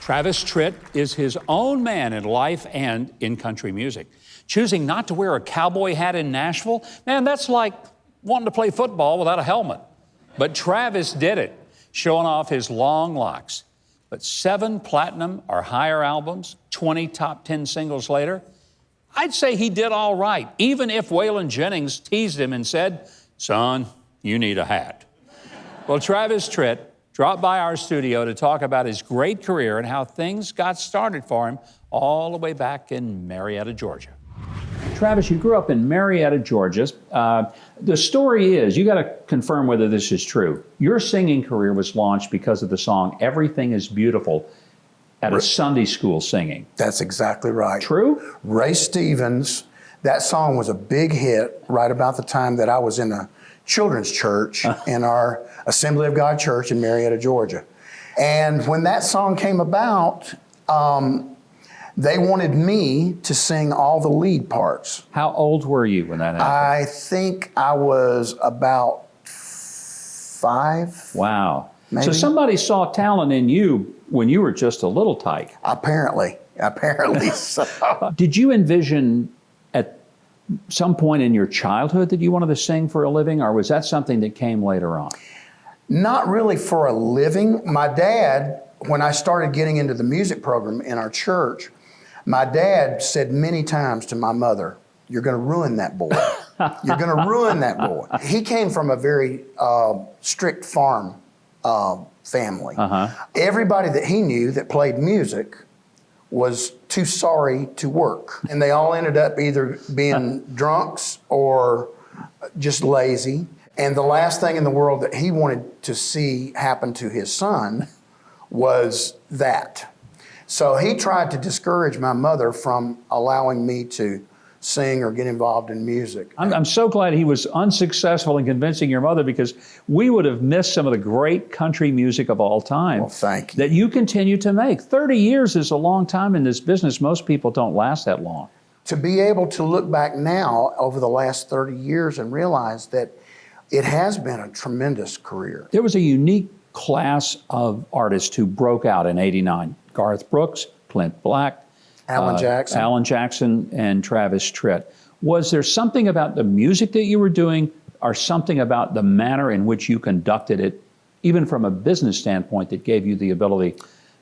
Travis Tritt is his own man in life and in country music. Choosing not to wear a cowboy hat in Nashville, man, that's like wanting to play football without a helmet. But Travis did it, showing off his long locks. But 7 platinum or higher albums, 20 top 10 singles later, I'd say he did all right, even if Waylon Jennings teased him and said, "Son, you need a hat." Well, Travis Tritt dropped by our studio to talk about his great career and how things got started for him all the way back in Marietta, Georgia. Travis, you grew up in Marietta, Georgia. The story is, you got to confirm whether this is true. Your singing career was launched because of the song "Everything is Beautiful" at a Sunday school singing. That's exactly right. True? Ray Stevens, that song was a big hit right about the time that I was in a children's church in our Assembly of God church in Marietta, Georgia. And when that song came about, they wanted me to sing all the lead parts. How old were you when that happened? I think I was about 5. Wow. Maybe. So somebody saw talent in you when you were just a little tyke. Apparently so. Did you envision at some point in your childhood that you wanted to sing for a living, or was that something that came later on? Not really for a living. My dad, when I started getting into the music program in our church, my dad said many times to my mother, "You're going to ruin that boy. You're going to ruin that boy." He came from a very strict farm family. Everybody that he knew that played music was too sorry to work. And they all ended up either being drunks or just lazy. And the last thing in the world that he wanted to see happen to his son was that. So he tried to discourage my mother from allowing me to sing or get involved in music. I'm so glad he was unsuccessful in convincing your mother, because we would have missed some of the great country music of all time. Well, thank you. That you continue to make. 30 years is a long time in this business. Most people don't last that long. To be able to look back now over the last 30 years and realize that it has been a tremendous career. There was a unique class of artists who broke out in '89. Garth Brooks, Clint Black, Alan Jackson, and Travis Tritt. Was there something about the music that you were doing, or something about the manner in which you conducted it, even from a business standpoint, that gave you the ability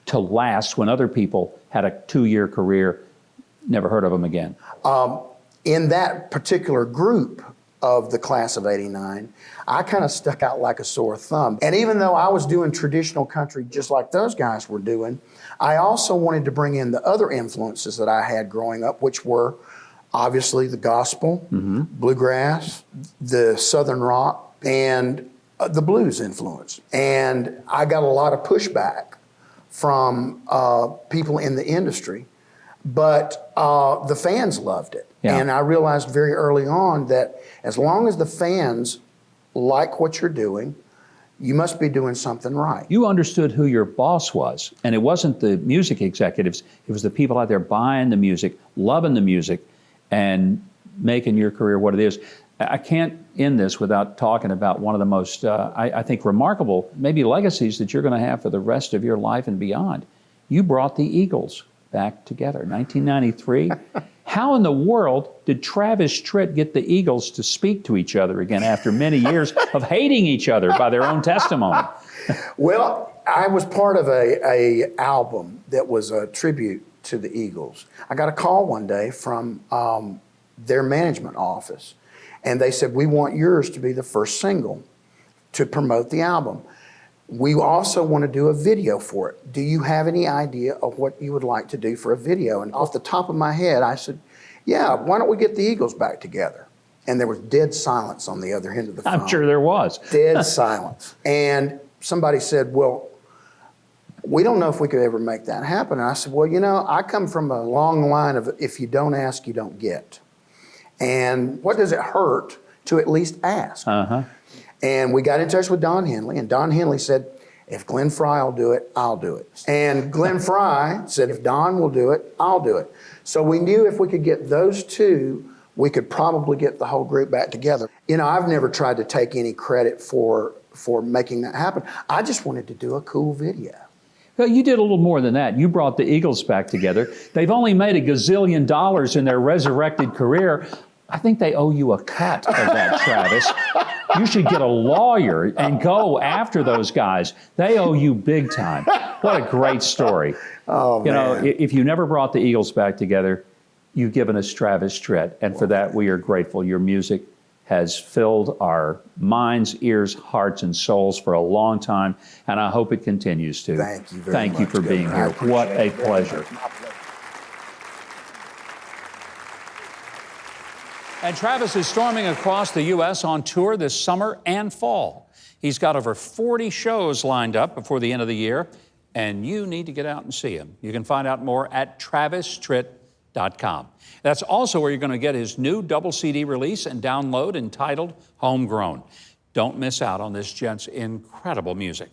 to last when other people had a 2-year career, never heard of them again? In that particular group of the class of '89, I kind of stuck out like a sore thumb. And even though I was doing traditional country just like those guys were doing, I also wanted to bring in the other influences that I had growing up, which were obviously the gospel, bluegrass, the southern rock, and the blues influence. And I got a lot of pushback from people in the industry, but the fans loved it. Yeah. And I realized very early on that as long as the fans like what you're doing, you must be doing something right. You understood who your boss was, and it wasn't the music executives, it was the people out there buying the music, loving the music, and making your career what it is. I can't end this without talking about one of the most, I think, remarkable, maybe legacies that you're going to have for the rest of your life and beyond. You brought the Eagles back together, 1993. How in the world did Travis Tritt get the Eagles to speak to each other again after many years of hating each other by their own testimony? Well, I was part of a album that was a tribute to the Eagles. I got a call one day from their management office, and they said, "We want yours to be the first single to promote the album. We also want to do a video for it. Do you have any idea of what you would like to do for a video?" And off the top of my head, I said, "Yeah, why don't we get the Eagles back together?" And there was dead silence on the other end of the phone. I'm sure there was. Dead silence. And somebody said, "Well, we don't know if we could ever make that happen." And I said, "Well, you know, I come from a long line of if you don't ask, you don't get. And what does it hurt to at least ask?" And we got in touch with Don Henley, and Don Henley said, "If Glenn Fry will do it, I'll do it." And Glenn Fry said, "If Don will do it, I'll do it." So we knew if we could get those two, we could probably get the whole group back together. You know, I've never tried to take any credit for making that happen. I just wanted to do a cool video. Well, you did a little more than that. You brought the Eagles back together. They've only made $1 gazillion in their resurrected career. I think they owe you a cut of that, Travis. You should get a lawyer and go after those guys. They owe you big time. What a great story. Oh, you man. know, if you never brought the Eagles back together, you've given us Travis Tritt, and for that we are grateful. Your music has filled our minds, ears, hearts, and souls for a long time, and I hope it continues to. Thank you very much. Thank you for being here. What a pleasure. And Travis is storming across the U.S. on tour this summer and fall. He's got over 40 shows lined up before the end of the year, and you need to get out and see him. You can find out more at travistritt.com. That's also where you're going to get his new double CD release and download entitled Homegrown. Don't miss out on this gent's incredible music.